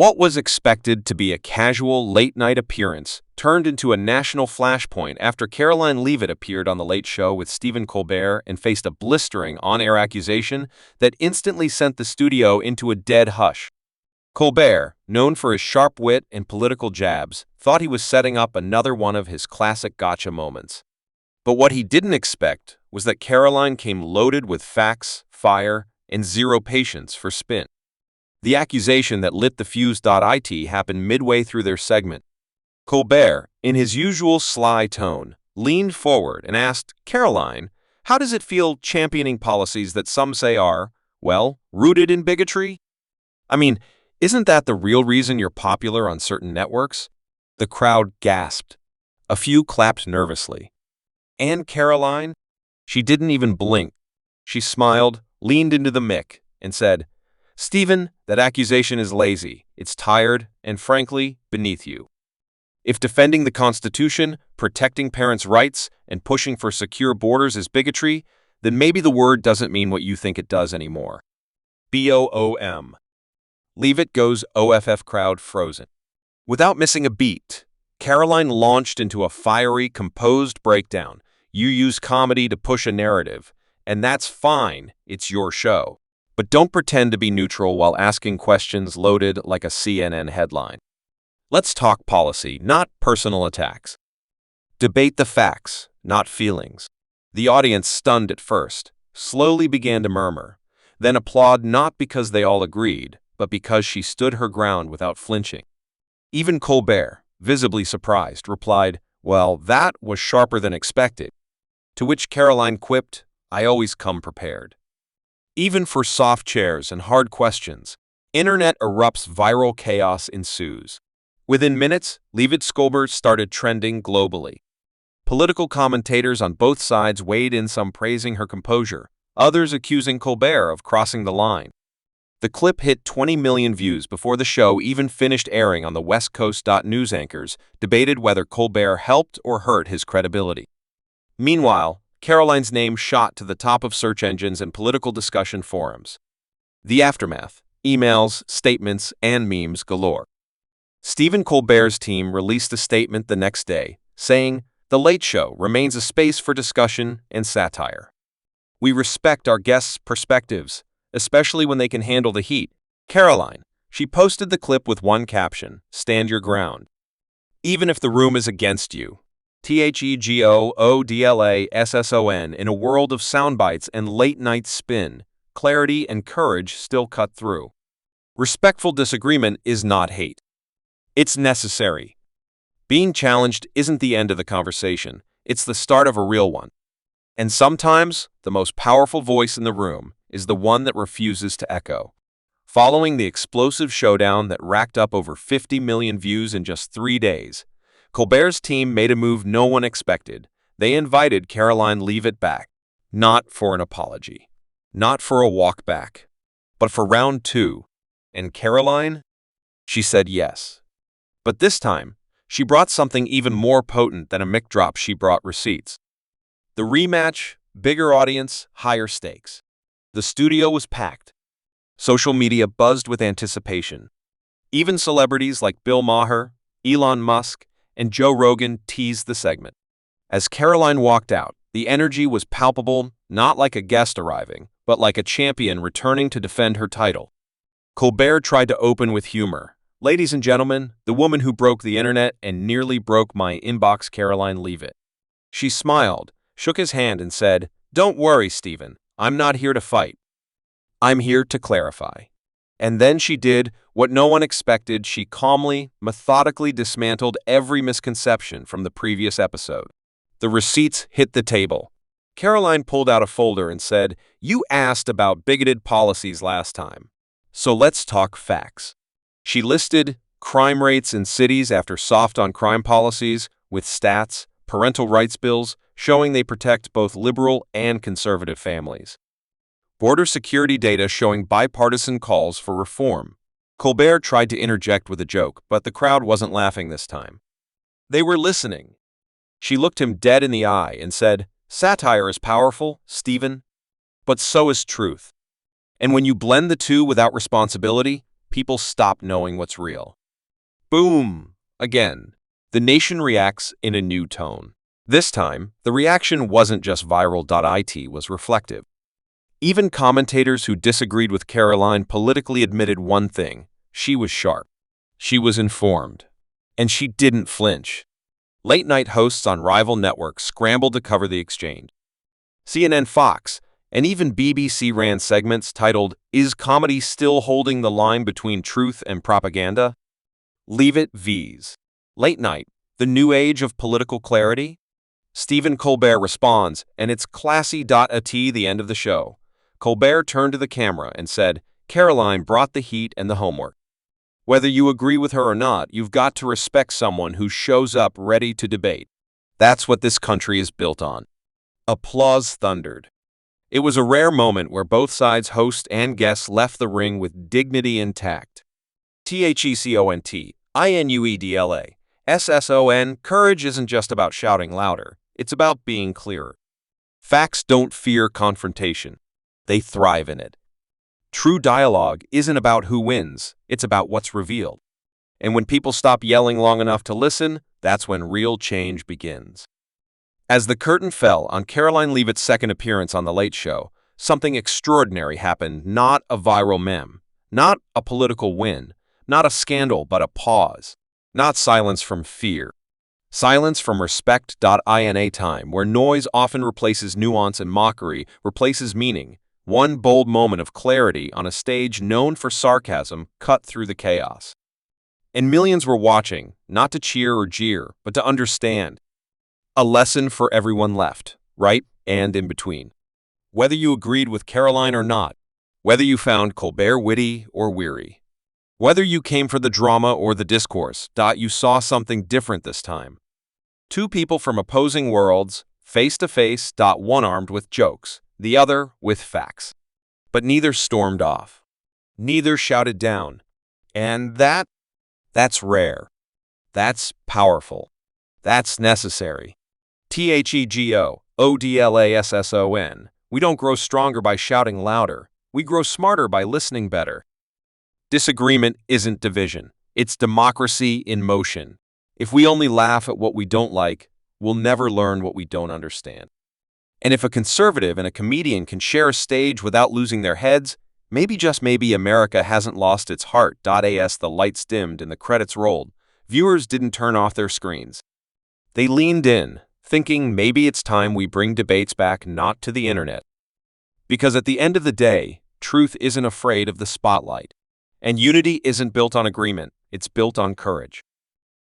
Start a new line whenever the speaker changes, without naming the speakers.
What was expected to be a casual late-night appearance turned into a national flashpoint after Karoline Leavitt appeared on The Late Show with Stephen Colbert and faced a blistering on-air accusation that instantly sent the studio into a dead hush. Colbert, known for his sharp wit and political jabs, thought he was setting up another one of his classic gotcha moments. But what he didn't expect was that Karoline came loaded with facts, fire, and zero patience for spin. The accusation that lit the Fuse.It happened midway through their segment. Colbert, in his usual sly tone, leaned forward and asked, "Karoline, how does it feel championing policies that some say are, well, rooted in bigotry? I mean, isn't that the real reason you're popular on certain networks?" The crowd gasped. A few clapped nervously. And Karoline? She didn't even blink. She smiled, leaned into the mic, and said, "Stephen, that accusation is lazy, it's tired, and frankly, beneath you. If defending the Constitution, protecting parents' rights, and pushing for secure borders is bigotry, then maybe the word doesn't mean what you think it does anymore." BOOM. Leavitt goes OFF, crowd frozen. Without missing a beat, Karoline launched into a fiery, composed breakdown. "You use comedy to push a narrative, and that's fine, it's your show. But don't pretend to be neutral while asking questions loaded like a CNN headline. Let's talk policy, not personal attacks. Debate the facts, not feelings." The audience, stunned at first, slowly began to murmur, then applaud not because they all agreed, but because she stood her ground without flinching. Even Colbert, visibly surprised, replied, "Well, that was sharper than expected." To which Karoline quipped, "I always come prepared." Even for soft chairs and hard questions, internet erupts, viral chaos ensues. Within minutes, Leavitt-Colbert started trending globally. Political commentators on both sides weighed in, some praising her composure, others accusing Colbert of crossing the line. The clip hit 20 million views before the show even finished airing on the West Coast. News anchors debated whether Colbert helped or hurt his credibility. Meanwhile, Karoline's name shot to the top of search engines and political discussion forums. The aftermath: emails, statements, and memes galore. Stephen Colbert's team released a statement the next day, saying, "The Late Show remains a space for discussion and satire. We respect our guests' perspectives, especially when they can handle the heat." Karoline, she posted the clip with one caption: "Stand your ground. Even if the room is against you." THEGOODLASSON. In a world of soundbites and late-night spin, clarity and courage still cut through. Respectful disagreement is not hate. It's necessary. Being challenged isn't the end of the conversation, it's the start of a real one. And sometimes, the most powerful voice in the room is the one that refuses to echo. Following the explosive showdown that racked up over 50 million views in just 3 days, Colbert's team made a move no one expected. They invited Karoline Leavitt back. Not for an apology, not for a walk back, but for round 2. And Karoline? She said yes. But this time, she brought something even more potent than a mic drop. She brought receipts. The rematch, bigger audience, higher stakes. The studio was packed. Social media buzzed with anticipation. Even celebrities like Bill Maher, Elon Musk, and Joe Rogan teased the segment. As Karoline walked out, the energy was palpable, not like a guest arriving, but like a champion returning to defend her title. Colbert tried to open with humor. "Ladies and gentlemen, the woman who broke the internet and nearly broke my inbox, Karoline Leavitt." She smiled, shook his hand, and said, "Don't worry, Stephen, I'm not here to fight. I'm here to clarify." And then she did what no one expected. She calmly, methodically dismantled every misconception from the previous episode. The receipts hit the table. Karoline pulled out a folder and said, "You asked about bigoted policies last time, so let's talk facts." She listed crime rates in cities after soft-on-crime policies, with stats, parental rights bills, showing they protect both liberal and conservative families. Border security data showing bipartisan calls for reform. Colbert tried to interject with a joke, but the crowd wasn't laughing this time. They were listening. She looked him dead in the eye and said, "Satire is powerful, Stephen, but so is truth. And when you blend the two without responsibility, people stop knowing what's real. Boom! Again. The nation reacts in a new tone. This time, the reaction wasn't just viral.It was reflective. Even commentators who disagreed with Karoline politically admitted one thing: she was sharp. She was informed. And she didn't flinch. Late-night hosts on rival networks scrambled to cover the exchange. CNN, Fox, and even BBC ran segments titled, "Is Comedy Still Holding the Line Between Truth and Propaganda?" Leavitt vs. Late Night, the new age of political clarity? Stephen Colbert responds, and it's classy.At the end of the show. Colbert turned to the camera and said, "Karoline brought the heat and the homework. Whether you agree with her or not, you've got to respect someone who shows up ready to debate. That's what this country is built on." Applause thundered. It was a rare moment where both sides, host and guests, left the ring with dignity intact. ThecountInuedlaSSON, courage isn't just about shouting louder, it's about being clearer. Facts don't fear confrontation. They thrive in it. True dialogue isn't about who wins, it's about what's revealed. And when people stop yelling long enough to listen, that's when real change begins. As the curtain fell on Karoline Leavitt's second appearance on The Late Show, something extraordinary happened. Not a viral meme, not a political win, not a scandal, but a pause. Not silence from fear. Silence from respect.In, a time where noise often replaces nuance and mockery replaces meaning. One bold moment of clarity on a stage known for sarcasm cut through the chaos. And millions were watching, not to cheer or jeer, but to understand. A lesson for everyone left, right, and in between. Whether you agreed with Karoline or not, whether you found Colbert witty or weary, whether you came for the drama or the discourse, you saw something different this time. Two people from opposing worlds, face to face, one armed with jokes, the other with facts. But neither stormed off. Neither shouted down. And that's rare. That's powerful. That's necessary. ThegountOdlasson. We don't grow stronger by shouting louder. We grow smarter by listening better. Disagreement isn't division. It's democracy in motion. If we only laugh at what we don't like, we'll never learn what we don't understand. And if a conservative and a comedian can share a stage without losing their heads, maybe, just maybe, America hasn't lost its heart. As the lights dimmed and the credits rolled, viewers didn't turn off their screens. They leaned in, thinking maybe it's time we bring debates back, not to the internet. Because at the end of the day, truth isn't afraid of the spotlight. And unity isn't built on agreement, it's built on courage.